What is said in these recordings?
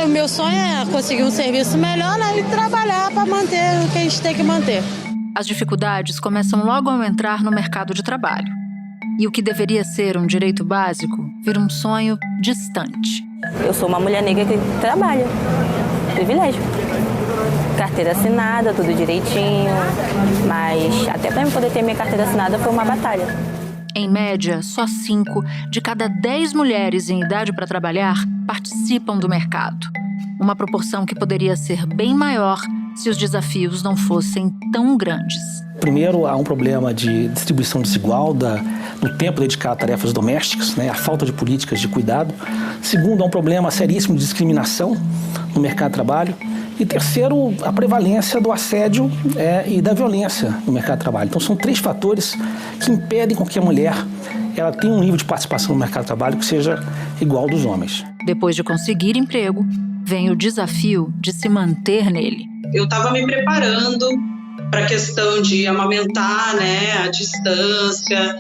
O meu sonho é conseguir um serviço melhor, né, e trabalhar para manter o que a gente tem que manter. As dificuldades começam logo ao entrar no mercado de trabalho. E o que deveria ser um direito básico vira um sonho distante. Eu sou uma mulher negra que trabalha. Privilégio. Carteira assinada, tudo direitinho. Mas até para eu poder ter minha carteira assinada foi uma batalha. Em média, só 5 de cada 10 mulheres em idade para trabalhar participam do mercado. Uma proporção que poderia ser bem maior se os desafios não fossem tão grandes. Primeiro, há um problema de distribuição desigual do tempo dedicado a tarefas domésticas, a falta de políticas de cuidado. Segundo, há um problema seríssimo de discriminação no mercado de trabalho. E terceiro, a prevalência do assédio e da violência no mercado de trabalho. Então, são 3 fatores que impedem com que a mulher ela tenha um nível de participação no mercado de trabalho que seja igual ao dos homens. Depois de conseguir emprego, vem o desafio de se manter nele. Eu estava me preparando para a questão de amamentar, à distância,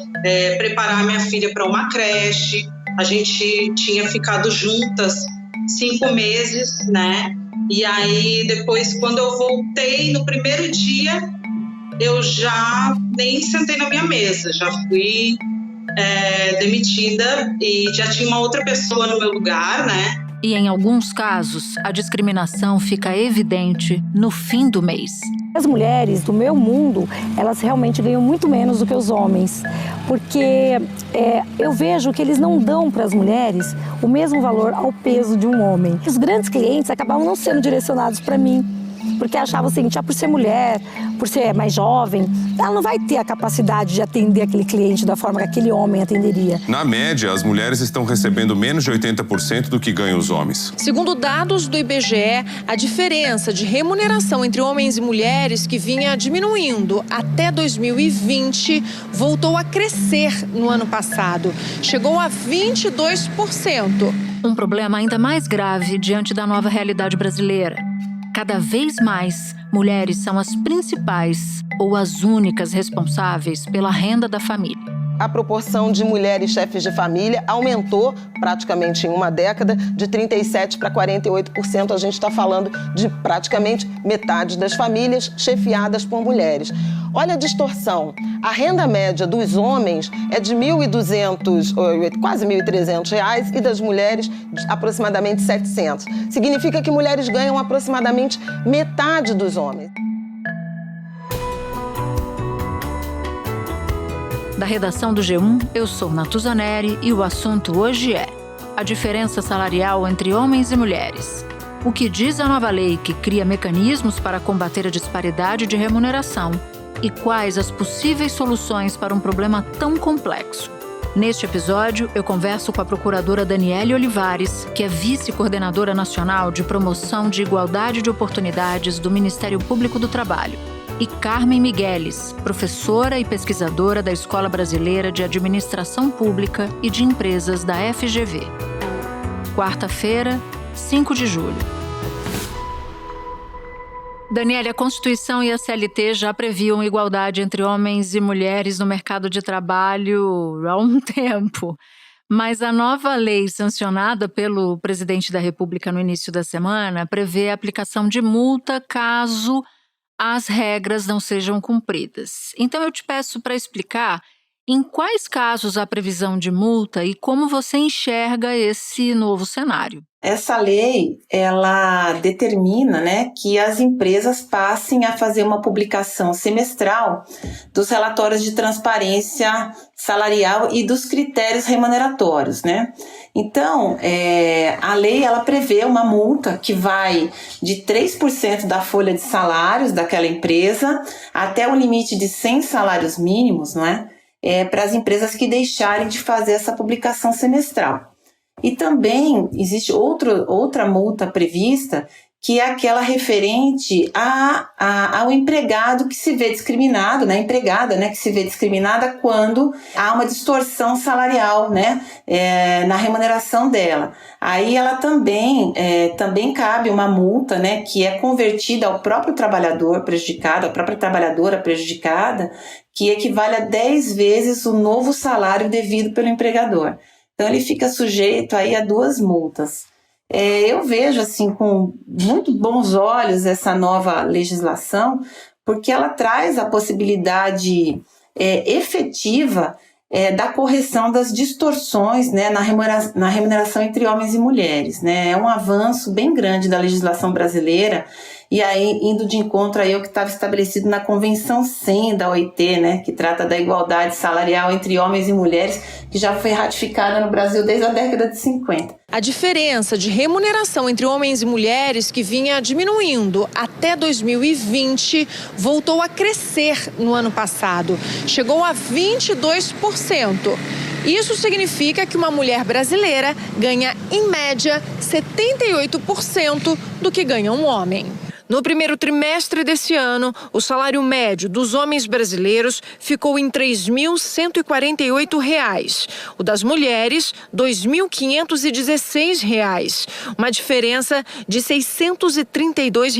preparar minha filha para uma creche. A gente tinha ficado juntas 5 meses, E aí, depois, quando eu voltei, no primeiro dia, eu já nem sentei na minha mesa, já fui demitida e já tinha uma outra pessoa no meu lugar, E em alguns casos, a discriminação fica evidente no fim do mês. As mulheres do meu mundo, elas realmente ganham muito menos do que os homens, porque eu vejo que eles não dão para as mulheres o mesmo valor ao peso de um homem. Os grandes clientes acabavam não sendo direcionados para mim, porque achavam o seguinte, por ser mulher, por ser mais jovem, ela não vai ter a capacidade de atender aquele cliente da forma que aquele homem atenderia. Na média, as mulheres estão recebendo menos de 80% do que ganham os homens. Segundo dados do IBGE, a diferença de remuneração entre homens e mulheres, que vinha diminuindo até 2020, voltou a crescer no ano passado. Chegou a 22%. Um problema ainda mais grave diante da nova realidade brasileira. Cada vez mais, mulheres são as principais ou as únicas responsáveis pela renda da família. A proporção de mulheres chefes de família aumentou praticamente em uma década, de 37% para 48%. A gente está falando de praticamente metade das famílias chefiadas por mulheres. Olha a distorção. A renda média dos homens é de R$ 1.200, quase R$ 1.300, e das mulheres aproximadamente R$ 700. Significa que mulheres ganham aproximadamente metade dos homens. Da redação do G1, eu sou Natuza Neri e o assunto hoje é a diferença salarial entre homens e mulheres. O que diz a nova lei que cria mecanismos para combater a disparidade de remuneração e quais as possíveis soluções para um problema tão complexo. Neste episódio, eu converso com a procuradora Daniele Olivares, que é vice-coordenadora nacional de promoção de igualdade de oportunidades do Ministério Público do Trabalho, e Carmen Migueles, professora e pesquisadora da Escola Brasileira de Administração Pública e de Empresas da FGV. Quarta-feira, 5 de julho. Daniele, a Constituição e a CLT já previam igualdade entre homens e mulheres no mercado de trabalho há um tempo. Mas a nova lei sancionada pelo presidente da República no início da semana prevê a aplicação de multa caso as regras não sejam cumpridas. Então eu te peço para explicar em quais casos há previsão de multa e como você enxerga esse novo cenário. Essa lei, ela determina, que as empresas passem a fazer uma publicação semestral dos relatórios de transparência salarial e dos critérios remuneratórios, Então, a lei, ela prevê uma multa que vai de 3% da folha de salários daquela empresa até o limite de 100 salários mínimos, para as empresas que deixarem de fazer essa publicação semestral. E também existe outra multa prevista, que é aquela referente ao empregado que se vê discriminado, empregada, que se vê discriminada quando há uma distorção salarial, na remuneração dela. Aí ela também cabe uma multa, que é convertida ao próprio trabalhador prejudicado, à própria trabalhadora prejudicada, que equivale a 10 vezes o novo salário devido pelo empregador. Então ele fica sujeito aí a 2 multas. Eu vejo assim com muito bons olhos essa nova legislação, porque ela traz a possibilidade efetiva da correção das distorções, né, na remuneração entre homens e mulheres, né? É um avanço bem grande da legislação brasileira, e aí indo de encontro aí ao que estava estabelecido na Convenção 100 da OIT, né, que trata da igualdade salarial entre homens e mulheres, que já foi ratificada no Brasil desde a década de 50. A diferença de remuneração entre homens e mulheres, que vinha diminuindo até 2020, voltou a crescer no ano passado. Chegou a 22%. Isso significa que uma mulher brasileira ganha, em média, 78% do que ganha um homem. No primeiro trimestre desse ano, o salário médio dos homens brasileiros ficou em R$ 3.148. O das mulheres, R$ 2.516. Uma diferença de R$ 632.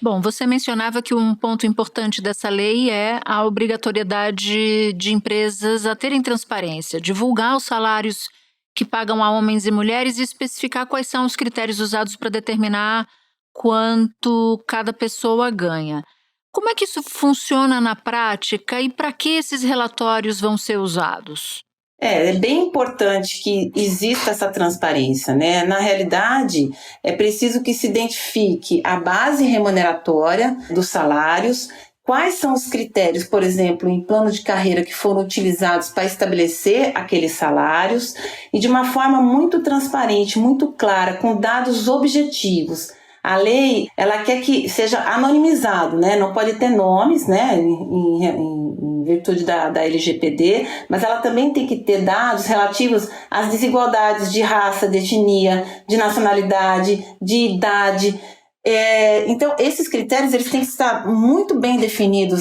Bom, você mencionava que um ponto importante dessa lei é a obrigatoriedade de empresas a terem transparência, divulgar os salários que pagam a homens e mulheres e especificar quais são os critérios usados para determinar quanto cada pessoa ganha. Como é que isso funciona na prática e para que esses relatórios vão ser usados? É bem importante que exista essa transparência, né? Na realidade, é preciso que se identifique a base remuneratória dos salários, quais são os critérios, por exemplo, em plano de carreira que foram utilizados para estabelecer aqueles salários, e de uma forma muito transparente, muito clara, com dados objetivos. A lei, ela quer que seja anonimizado, né? Não pode ter nomes, né? Em virtude da LGPD, mas ela também tem que ter dados relativos às desigualdades de raça, de etnia, de nacionalidade, de idade. Então, esses critérios eles têm que estar muito bem definidos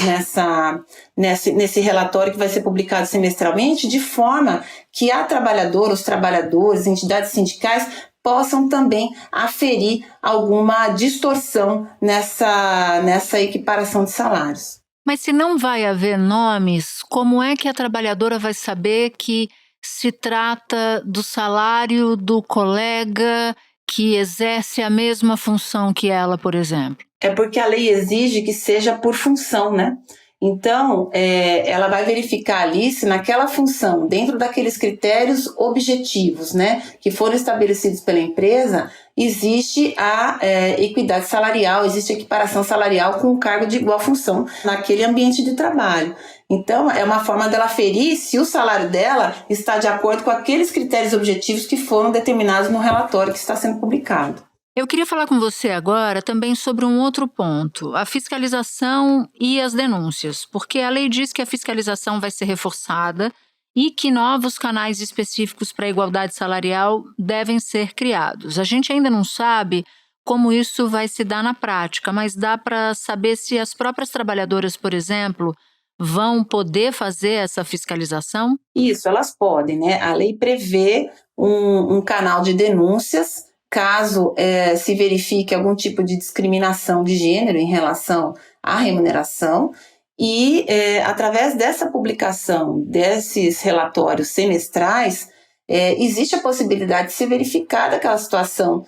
nesse relatório que vai ser publicado semestralmente, de forma que a trabalhadora, os trabalhadores, entidades sindicais possam também aferir alguma distorção nessa equiparação de salários. Mas se não vai haver nomes, como é que a trabalhadora vai saber que se trata do salário do colega que exerce a mesma função que ela, por exemplo? É porque a lei exige que seja por função, né? Então, ela vai verificar ali se naquela função, dentro daqueles critérios objetivos, né, que foram estabelecidos pela empresa, existe a equidade salarial, existe a equiparação salarial com o cargo de igual função naquele ambiente de trabalho. Então, é uma forma dela aferir se o salário dela está de acordo com aqueles critérios objetivos que foram determinados no relatório que está sendo publicado. Eu queria falar com você agora também sobre um outro ponto, a fiscalização e as denúncias, porque a lei diz que a fiscalização vai ser reforçada e que novos canais específicos para a igualdade salarial devem ser criados. A gente ainda não sabe como isso vai se dar na prática, mas dá para saber se as próprias trabalhadoras, por exemplo, vão poder fazer essa fiscalização? Isso, elas podem, né? A lei prevê um canal de denúncias caso se verifique algum tipo de discriminação de gênero em relação à remuneração, e através dessa publicação desses relatórios semestrais, existe a possibilidade de se verificar aquela situação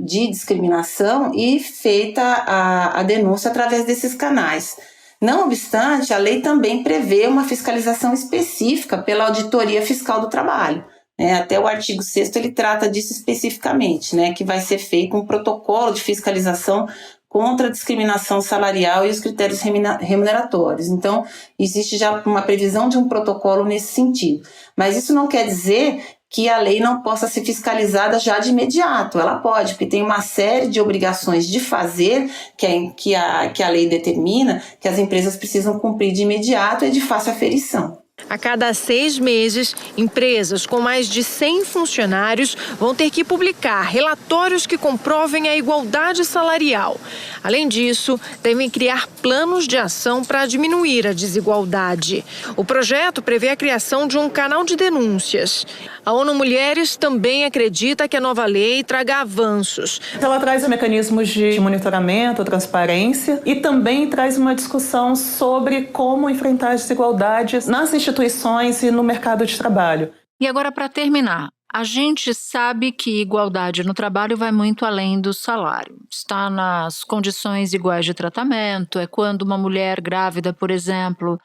de discriminação e feita a denúncia através desses canais. Não obstante, a lei também prevê uma fiscalização específica pela Auditoria Fiscal do Trabalho. Até o artigo 6º ele trata disso especificamente, né, que vai ser feito um protocolo de fiscalização contra a discriminação salarial e os critérios remuneratórios. Então, existe já uma previsão de um protocolo nesse sentido. Mas isso não quer dizer que a lei não possa ser fiscalizada já de imediato. Ela pode, porque tem uma série de obrigações de fazer que a lei determina que as empresas precisam cumprir de imediato e de fácil aferição. A cada 6 meses, empresas com mais de 100 funcionários vão ter que publicar relatórios que comprovem a igualdade salarial. Além disso, devem criar planos de ação para diminuir a desigualdade. O projeto prevê a criação de um canal de denúncias. A ONU Mulheres também acredita que a nova lei traga avanços. Ela traz mecanismos de monitoramento, transparência e também traz uma discussão sobre como enfrentar as desigualdades nas instituições e no mercado de trabalho. E agora, para terminar, A gente sabe que igualdade no trabalho vai muito além do salário. Está nas condições iguais de tratamento, é quando uma mulher grávida, por exemplo,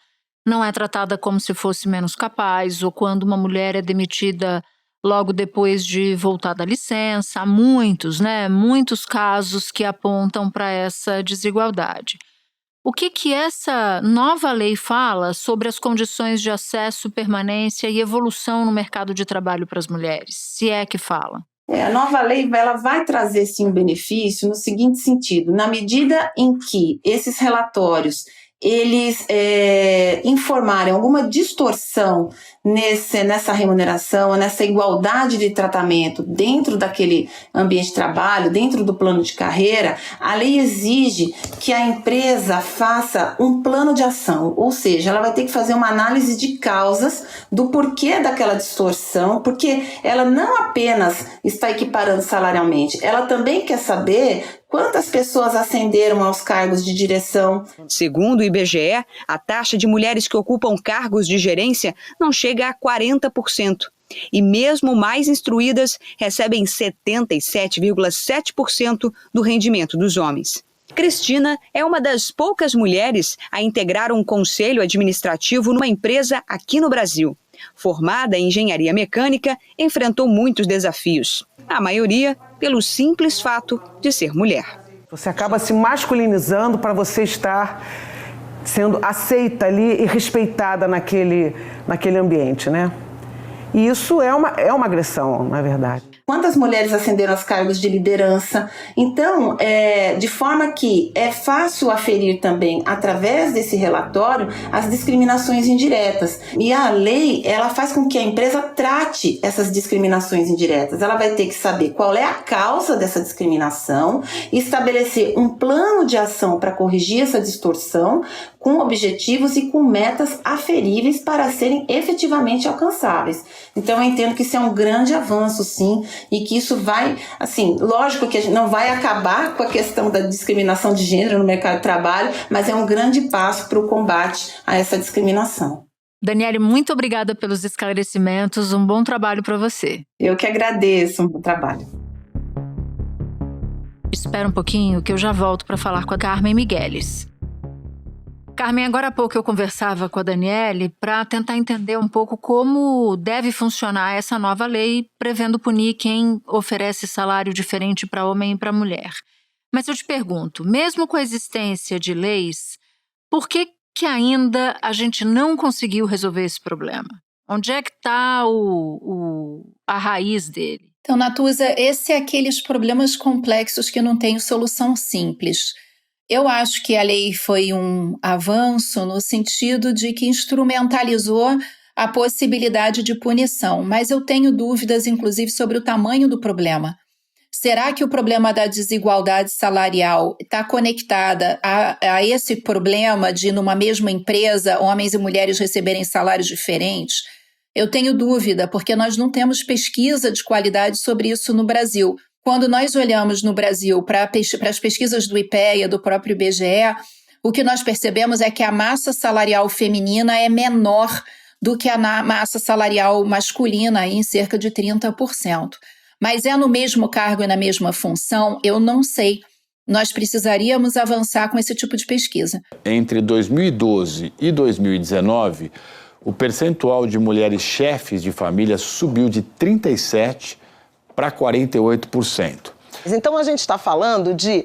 não é tratada como se fosse menos capaz, ou quando uma mulher é demitida logo depois de voltar da licença. Há muitos casos que apontam para essa desigualdade. O que essa nova lei fala sobre as condições de acesso, permanência e evolução no mercado de trabalho para as mulheres, se é que fala? A nova lei ela vai trazer sim um benefício no seguinte sentido: na medida em que esses relatórios eles informarem alguma distorção nessa remuneração, nessa igualdade de tratamento dentro daquele ambiente de trabalho, dentro do plano de carreira, a lei exige que a empresa faça um plano de ação, ou seja, ela vai ter que fazer uma análise de causas do porquê daquela distorção, porque ela não apenas está equiparando salarialmente, ela também quer saber quantas pessoas ascenderam aos cargos de direção. Segundo o IBGE, a taxa de mulheres que ocupam cargos de gerência não chega a 40%. E mesmo mais instruídas recebem 77,7% do rendimento dos homens. Cristina é uma das poucas mulheres a integrar um conselho administrativo numa empresa aqui no Brasil. Formada em engenharia mecânica, enfrentou muitos desafios. A maioria pelo simples fato de ser mulher. Você acaba se masculinizando para você estar sendo aceita ali e respeitada naquele ambiente, né? E isso é uma agressão, na verdade. Quantas mulheres ascenderam aos cargos de liderança? Então, de forma que é fácil aferir também, através desse relatório, as discriminações indiretas. E a lei, ela faz com que a empresa trate essas discriminações indiretas. Ela vai ter que saber qual é a causa dessa discriminação, estabelecer um plano de ação para corrigir essa distorção, com objetivos e com metas aferíveis para serem efetivamente alcançáveis. Então, eu entendo que isso é um grande avanço, sim, e que isso vai, assim, lógico que a gente não vai acabar com a questão da discriminação de gênero no mercado de trabalho, mas é um grande passo para o combate a essa discriminação. Daniele, muito obrigada pelos esclarecimentos, um bom trabalho para você. Eu que agradeço, um bom trabalho. Espera um pouquinho que eu já volto para falar com a Carmen Migueles. Carmen, agora há pouco eu conversava com a Daniele para tentar entender um pouco como deve funcionar essa nova lei prevendo punir quem oferece salário diferente para homem e para mulher. Mas eu te pergunto, mesmo com a existência de leis, por que ainda a gente não conseguiu resolver esse problema? Onde é que está a raiz dele? Então, Natuza, esse é aqueles problemas complexos que não tem solução simples. Eu acho que a lei foi um avanço no sentido de que instrumentalizou a possibilidade de punição, mas eu tenho dúvidas, inclusive, sobre o tamanho do problema. Será que o problema da desigualdade salarial está conectada a esse problema de, numa mesma empresa, homens e mulheres receberem salários diferentes? Eu tenho dúvida, porque nós não temos pesquisa de qualidade sobre isso no Brasil. Quando nós olhamos no Brasil para as pesquisas do IPEA, do próprio IBGE, o que nós percebemos é que a massa salarial feminina é menor do que a massa salarial masculina, em cerca de 30%. Mas é no mesmo cargo e na mesma função? Eu não sei. Nós precisaríamos avançar com esse tipo de pesquisa. Entre 2012 e 2019, o percentual de mulheres chefes de família subiu de 37% para 48%. Então, a gente está falando de,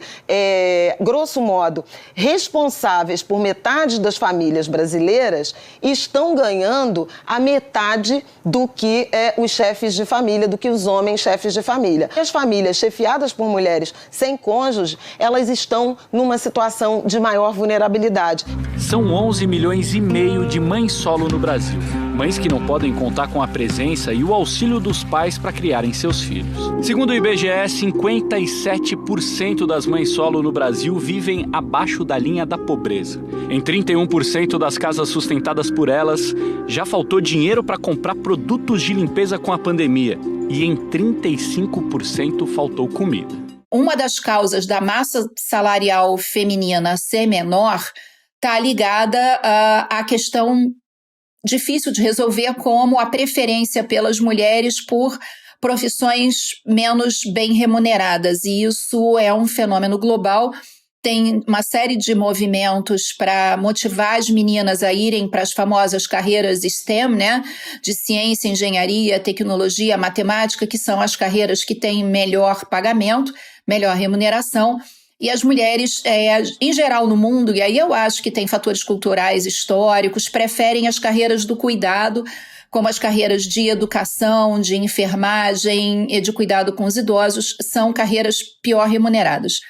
grosso modo, responsáveis por metade das famílias brasileiras estão ganhando a metade do que os chefes de família, do que os homens chefes de família. As famílias chefiadas por mulheres sem cônjuge, elas estão numa situação de maior vulnerabilidade. São 11 milhões e meio de mães solo no Brasil. Mães que não podem contar com a presença e o auxílio dos pais para criarem seus filhos. Segundo o IBGE, 57% das mães solo no Brasil vivem abaixo da linha da pobreza. Em 31% das casas sustentadas por elas, já faltou dinheiro para comprar produtos de limpeza com a pandemia. E em 35% faltou comida. Uma das causas da massa salarial feminina ser menor está ligada à questão difícil de resolver, como a preferência pelas mulheres por profissões menos bem remuneradas, e isso é um fenômeno global. Tem uma série de movimentos para motivar as meninas a irem para as famosas carreiras STEM, né? De ciência, engenharia, tecnologia, matemática, que são as carreiras que têm melhor pagamento, melhor remuneração. E as mulheres, em geral no mundo, e aí eu acho que tem fatores culturais, históricos, preferem as carreiras do cuidado, como as carreiras de educação, de enfermagem e de cuidado com os idosos, são carreiras pior remuneradas.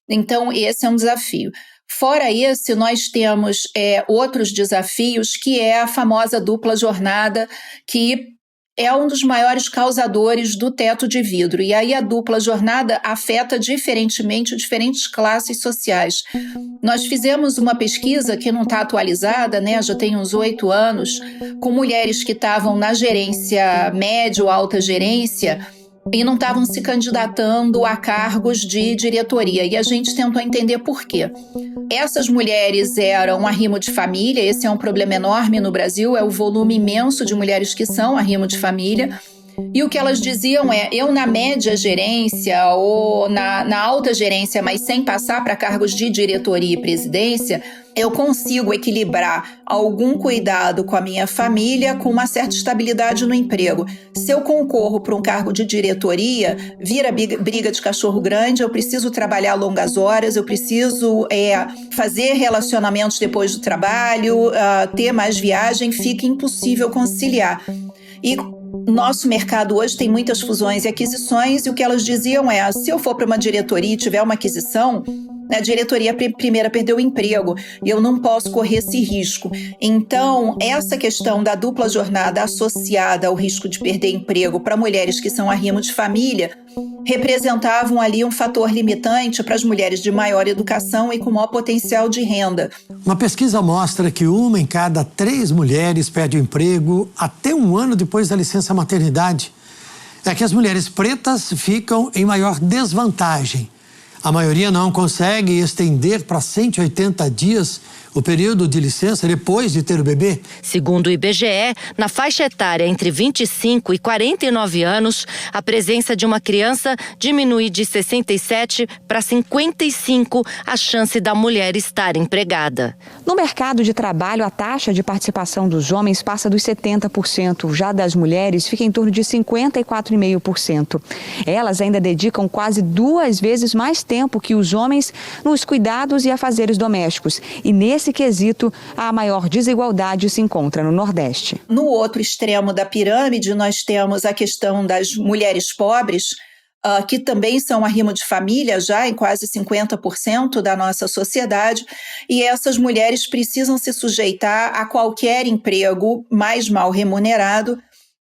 Então, esse é um desafio. Fora esse, nós temos outros desafios, que é a famosa dupla jornada, que é um dos maiores causadores do teto de vidro. E aí a dupla jornada afeta diferentemente diferentes classes sociais. Nós fizemos uma pesquisa que não está atualizada, né? Já tem uns 8 anos, com mulheres que estavam na gerência média ou alta gerência, e não estavam se candidatando a cargos de diretoria. E a gente tentou entender por quê. Essas mulheres eram arrimo de família, esse é um problema enorme no Brasil, é o volume imenso de mulheres que são arrimo de família. E o que elas diziam eu na média gerência ou na alta gerência, mas sem passar para cargos de diretoria e presidência, eu consigo equilibrar algum cuidado com a minha família com uma certa estabilidade no emprego. Se eu concorro para um cargo de diretoria, vira briga de cachorro grande, eu preciso trabalhar longas horas, eu preciso fazer relacionamentos depois do trabalho, ter mais viagem, fica impossível conciliar. E nosso mercado hoje tem muitas fusões e aquisições, e o que elas diziam se eu for para uma diretoria e tiver uma aquisição, a diretoria primeira perdeu o emprego e eu não posso correr esse risco. Então, essa questão da dupla jornada associada ao risco de perder emprego para mulheres que são arrimo de família representavam ali um fator limitante para as mulheres de maior educação e com maior potencial de renda. Uma pesquisa mostra que 1 em cada 3 mulheres perde o emprego até 1 ano depois da licença maternidade. É que as mulheres pretas ficam em maior desvantagem. A maioria não consegue estender para 180 dias o período de licença depois de ter o bebê. Segundo o IBGE, na faixa etária entre 25 e 49 anos, a presença de uma criança diminui de 67 para 55 a chance da mulher estar empregada. No mercado de trabalho, a taxa de participação dos homens passa dos 70%, já das mulheres fica em torno de 54,5%. Elas ainda dedicam quase 2 vezes mais tempo que os homens nos cuidados e afazeres domésticos. E nesse quesito, a maior desigualdade se encontra no Nordeste. No outro extremo da pirâmide, nós temos a questão das mulheres pobres, que também são arrimo de família, já em quase 50% da nossa sociedade, e essas mulheres precisam se sujeitar a qualquer emprego mais mal remunerado,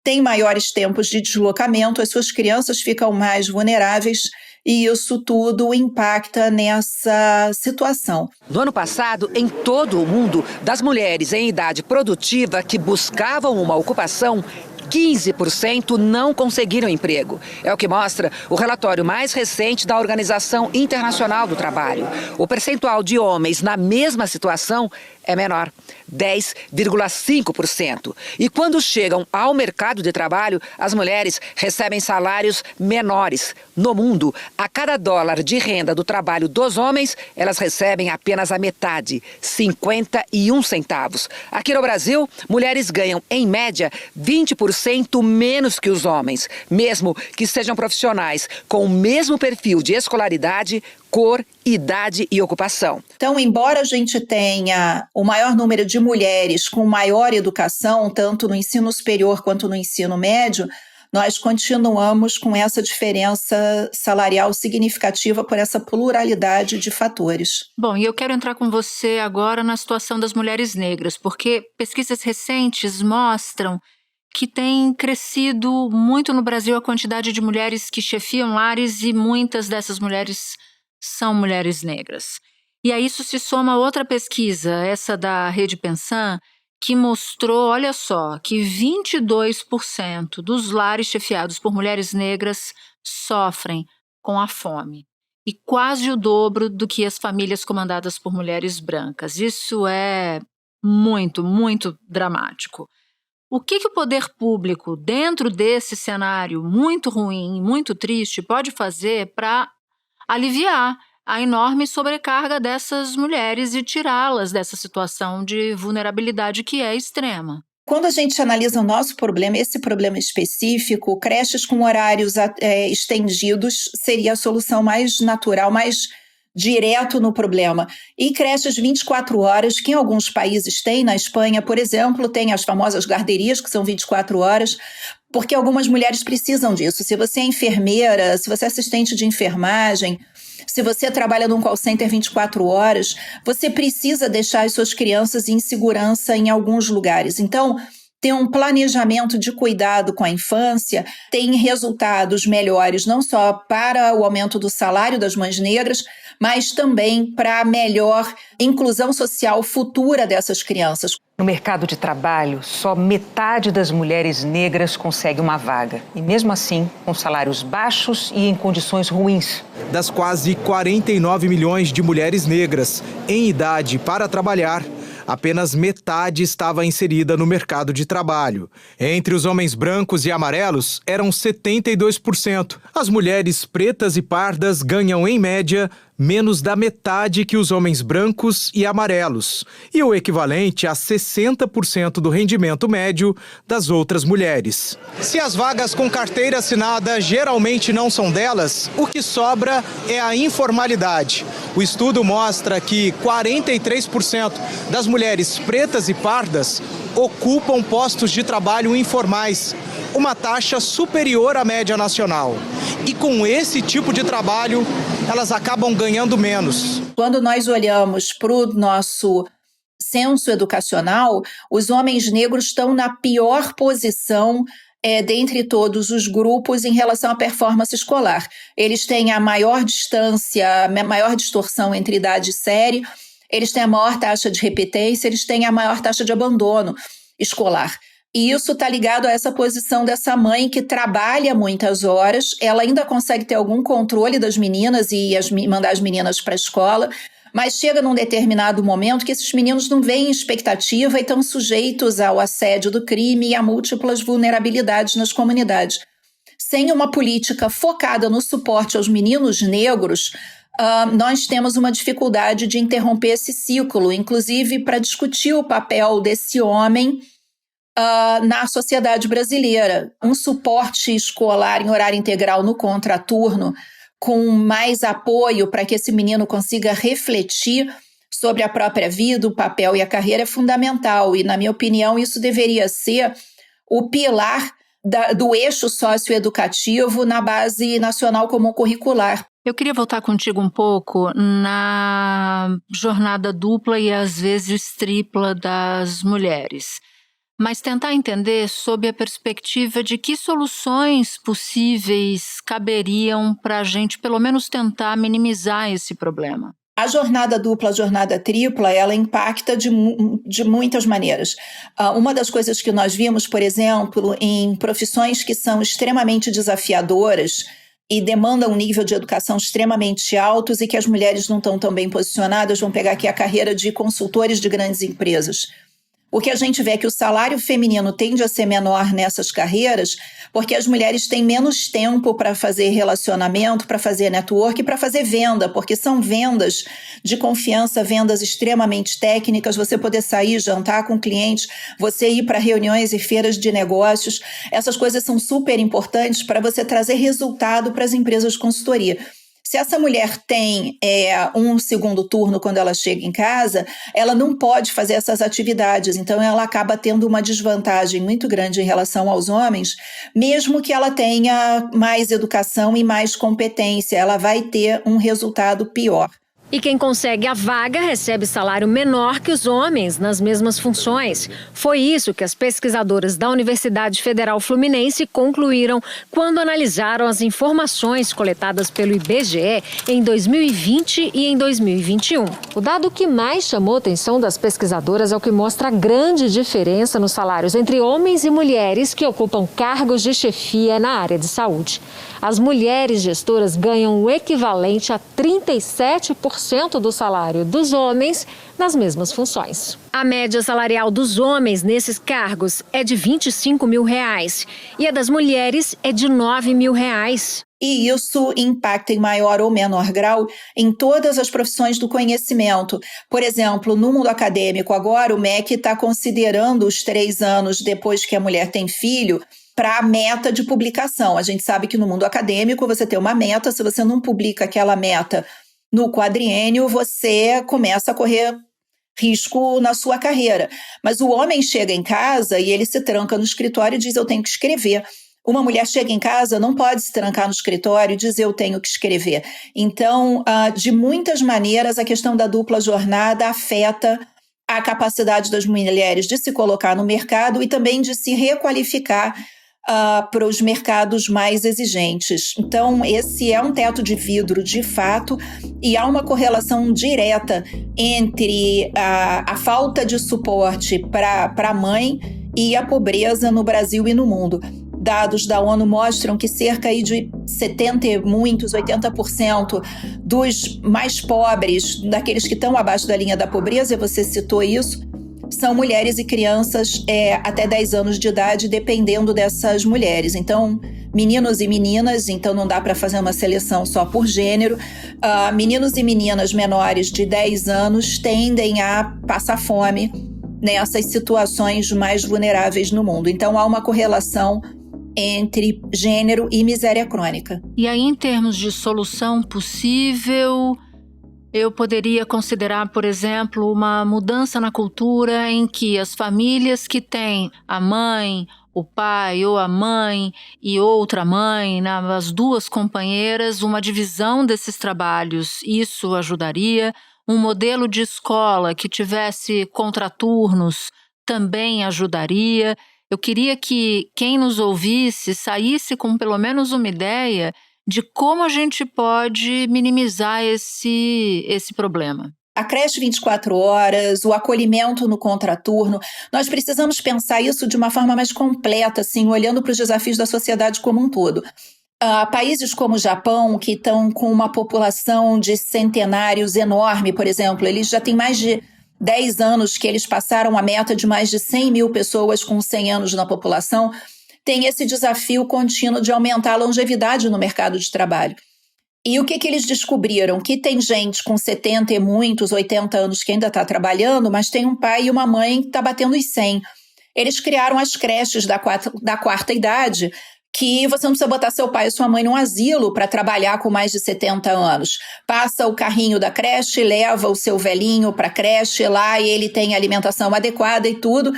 têm maiores tempos de deslocamento, as suas crianças ficam mais vulneráveis, e isso tudo impacta nessa situação. No ano passado, em todo o mundo, das mulheres em idade produtiva que buscavam uma ocupação, 15% não conseguiram emprego. É o que mostra o relatório mais recente da Organização Internacional do Trabalho. O percentual de homens na mesma situação é menor, 10,5%. E quando chegam ao mercado de trabalho, as mulheres recebem salários menores. No mundo, a cada dólar de renda do trabalho dos homens, elas recebem apenas a metade, 51 centavos. Aqui no Brasil, mulheres ganham, em média, 20% menos que os homens, mesmo que sejam profissionais com o mesmo perfil de escolaridade, cor, idade e ocupação. Então, embora a gente tenha o maior número de mulheres com maior educação, tanto no ensino superior quanto no ensino médio, nós continuamos com essa diferença salarial significativa por essa pluralidade de fatores. Bom, e eu quero entrar com você agora na situação das mulheres negras, porque pesquisas recentes mostram que tem crescido muito no Brasil a quantidade de mulheres que chefiam lares e muitas dessas mulheres são mulheres negras. E a isso se soma outra pesquisa, essa da Rede Pensan, que mostrou, olha só, que 22% dos lares chefiados por mulheres negras sofrem com a fome. E quase o dobro do que as famílias comandadas por mulheres brancas. Isso é muito, muito dramático. O que o poder público, dentro desse cenário muito ruim, muito triste, pode fazer para aliviar a enorme sobrecarga dessas mulheres e tirá-las dessa situação de vulnerabilidade que é extrema? Quando a gente analisa o nosso problema, esse problema específico, creches com horários estendidos seria a solução mais natural, mais direto no problema. E creches 24 horas, que em alguns países tem, na Espanha, por exemplo, tem as famosas guarderias, que são 24 horas, porque algumas mulheres precisam disso. Se você é enfermeira, se você é assistente de enfermagem, se você trabalha num call center 24 horas, você precisa deixar as suas crianças em segurança em alguns lugares. Então, ter um planejamento de cuidado com a infância tem resultados melhores, não só para o aumento do salário das mães negras, mas também para a melhor inclusão social futura dessas crianças. No mercado de trabalho, só metade das mulheres negras consegue uma vaga. E mesmo assim, com salários baixos e em condições ruins. Das quase 49 milhões de mulheres negras em idade para trabalhar, apenas metade estava inserida no mercado de trabalho. Entre os homens brancos e amarelos, eram 72%. As mulheres pretas e pardas ganham, em média, menos da metade que os homens brancos e amarelos, e o equivalente a 60% do rendimento médio das outras mulheres. Se as vagas com carteira assinada geralmente não são delas, o que sobra é a informalidade. O estudo mostra que 43% das mulheres pretas e pardas ocupam postos de trabalho informais, uma taxa superior à média nacional. E com esse tipo de trabalho, elas acabam ganhando menos. Quando nós olhamos para o nosso censo educacional, os homens negros estão na pior posição dentre todos os grupos em relação à performance escolar. Eles têm a maior distância, a maior distorção entre idade e série, eles têm a maior taxa de repetência, eles têm a maior taxa de abandono escolar. E isso está ligado a essa posição dessa mãe que trabalha muitas horas, ela ainda consegue ter algum controle das meninas e mandar as meninas para a escola, mas chega num determinado momento que esses meninos não veem expectativa e estão sujeitos ao assédio do crime e a múltiplas vulnerabilidades nas comunidades. Sem uma política focada no suporte aos meninos negros, nós temos uma dificuldade de interromper esse ciclo, inclusive para discutir o papel desse homem na sociedade brasileira. Um suporte escolar em horário integral no contraturno, com mais apoio para que esse menino consiga refletir sobre a própria vida, o papel e a carreira é fundamental. E, na minha opinião, isso deveria ser o pilar do eixo socioeducativo na base nacional comum curricular. Eu queria voltar contigo um pouco na jornada dupla e às vezes tripla das mulheres, mas tentar entender sob a perspectiva de que soluções possíveis caberiam para a gente pelo menos tentar minimizar esse problema. A jornada dupla, a jornada tripla, ela impacta de muitas maneiras. Uma das coisas que nós vimos, por exemplo, em profissões que são extremamente desafiadoras e demandam um nível de educação extremamente altos e que as mulheres não estão tão bem posicionadas, vão pegar aqui a carreira de consultores de grandes empresas. O que a gente vê é que o salário feminino tende a ser menor nessas carreiras porque as mulheres têm menos tempo para fazer relacionamento, para fazer network e para fazer venda, porque são vendas de confiança, vendas extremamente técnicas, você poder sair, jantar com clientes, você ir para reuniões e feiras de negócios. Essas coisas são super importantes para você trazer resultado para as empresas de consultoria. Se essa mulher tem um segundo turno quando ela chega em casa, ela não pode fazer essas atividades, então ela acaba tendo uma desvantagem muito grande em relação aos homens, mesmo que ela tenha mais educação e mais competência, ela vai ter um resultado pior. E quem consegue a vaga recebe salário menor que os homens nas mesmas funções. Foi isso que as pesquisadoras da Universidade Federal Fluminense concluíram quando analisaram as informações coletadas pelo IBGE em 2020 e em 2021. O dado que mais chamou a atenção das pesquisadoras é o que mostra a grande diferença nos salários entre homens e mulheres que ocupam cargos de chefia na área de saúde. As mulheres gestoras ganham o equivalente a 37% 100% do salário dos homens nas mesmas funções. A média salarial dos homens nesses cargos é de R$25 mil e a das mulheres é de R$9 mil. E isso impacta em maior ou menor grau em todas as profissões do conhecimento. Por exemplo, no mundo acadêmico, agora o MEC está considerando os 3 anos depois que a mulher tem filho para a meta de publicação. A gente sabe que no mundo acadêmico você tem uma meta, se você não publica aquela meta no quadriênio, você começa a correr risco na sua carreira. Mas o homem chega em casa e ele se tranca no escritório e diz: eu tenho que escrever. Uma mulher chega em casa, não pode se trancar no escritório e dizer: eu tenho que escrever. Então, de muitas maneiras, a questão da dupla jornada afeta a capacidade das mulheres de se colocar no mercado e também de se requalificar para os mercados mais exigentes. Então, esse é um teto de vidro de fato e há uma correlação direta entre a falta de suporte para a mãe e a pobreza no Brasil e no mundo. Dados da ONU mostram que cerca de 80% dos mais pobres, daqueles que estão abaixo da linha da pobreza, você citou isso, são mulheres e crianças até 10 anos de idade, dependendo dessas mulheres. Então, meninos e meninas, então não dá para fazer uma seleção só por gênero. Meninos e meninas menores de 10 anos tendem a passar fome nessas situações mais vulneráveis no mundo. Então, há uma correlação entre gênero e miséria crônica. E aí, em termos de solução possível, eu poderia considerar, por exemplo, uma mudança na cultura em que as famílias que têm a mãe, o pai ou a mãe e outra mãe, as duas companheiras, uma divisão desses trabalhos, isso ajudaria. Um modelo de escola que tivesse contraturnos também ajudaria. Eu queria que quem nos ouvisse saísse com pelo menos uma ideia de como a gente pode minimizar esse problema. A creche 24 horas, o acolhimento no contraturno, nós precisamos pensar isso de uma forma mais completa, assim, olhando para os desafios da sociedade como um todo. Países como o Japão, que estão com uma população de centenários enorme, por exemplo, eles já têm mais de 10 anos que eles passaram a meta de mais de 100 mil pessoas com 100 anos na população, tem esse desafio contínuo de aumentar a longevidade no mercado de trabalho. E o que eles descobriram? Que tem gente com 70 e muitos, 80 anos que ainda está trabalhando, mas tem um pai e uma mãe que está batendo os 100. Eles criaram as creches da quarta idade, que você não precisa botar seu pai e sua mãe num asilo para trabalhar com mais de 70 anos. Passa o carrinho da creche, leva o seu velhinho para a creche lá e ele tem alimentação adequada e tudo.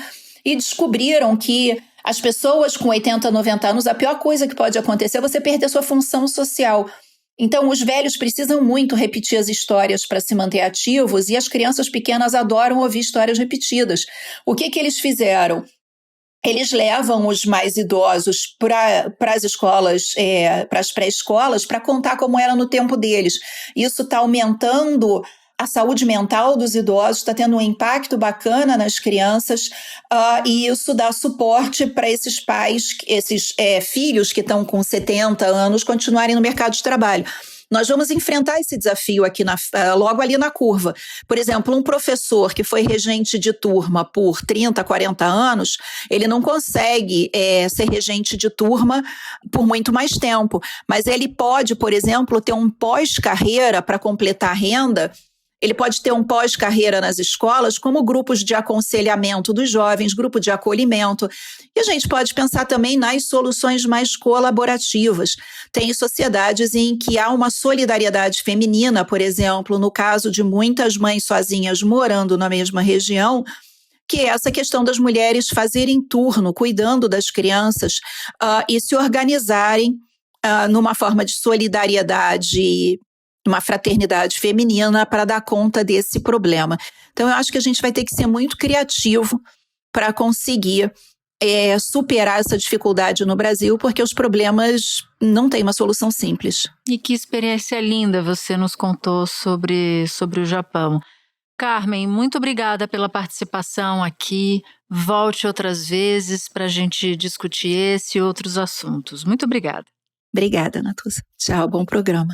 E descobriram que as pessoas com 80, 90 anos, a pior coisa que pode acontecer é você perder sua função social. Então, os velhos precisam muito repetir as histórias para se manter ativos e as crianças pequenas adoram ouvir histórias repetidas. O que eles fizeram? Eles levam os mais idosos para as escolas, para as pré-escolas, para contar como era no tempo deles. Isso está aumentando a saúde mental dos idosos, está tendo um impacto bacana nas crianças, e isso dá suporte para esses pais, esses filhos que estão com 70 anos, continuarem no mercado de trabalho. Nós vamos enfrentar esse desafio aqui logo ali na curva. Por exemplo, um professor que foi regente de turma por 30, 40 anos, ele não consegue ser regente de turma por muito mais tempo. Mas ele pode, por exemplo, ter um pós-carreira para completar a renda. Ele pode ter um pós-carreira nas escolas, como grupos de aconselhamento dos jovens, grupo de acolhimento. E a gente pode pensar também nas soluções mais colaborativas. Tem sociedades em que há uma solidariedade feminina, por exemplo, no caso de muitas mães sozinhas morando na mesma região, que é essa questão das mulheres fazerem turno, cuidando das crianças e se organizarem numa forma de solidariedade, uma fraternidade feminina para dar conta desse problema. Então, eu acho que a gente vai ter que ser muito criativo para conseguir superar essa dificuldade no Brasil, porque os problemas não têm uma solução simples. E que experiência linda você nos contou sobre o Japão. Carmen, muito obrigada pela participação aqui. Volte outras vezes para a gente discutir esse e outros assuntos. Muito obrigada. Obrigada, Natuza. Tchau, bom programa.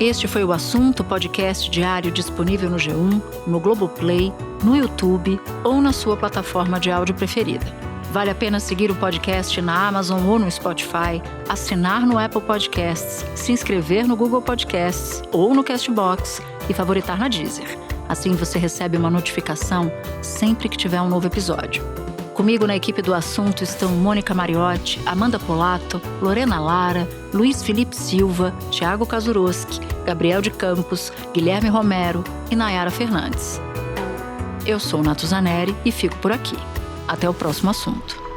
Este foi o Assunto, podcast diário disponível no G1, no Globoplay, no YouTube ou na sua plataforma de áudio preferida. Vale a pena seguir o podcast na Amazon ou no Spotify, assinar no Apple Podcasts, se inscrever no Google Podcasts ou no Castbox e favoritar na Deezer. Assim você recebe uma notificação sempre que tiver um novo episódio. Comigo na equipe do Assunto estão Mônica Mariotti, Amanda Polato, Lorena Lara, Luiz Felipe Silva, Thiago Kazuroski, Gabriel de Campos, Guilherme Romero e Nayara Fernandes. Eu sou Natuzaneri e fico por aqui. Até o próximo assunto.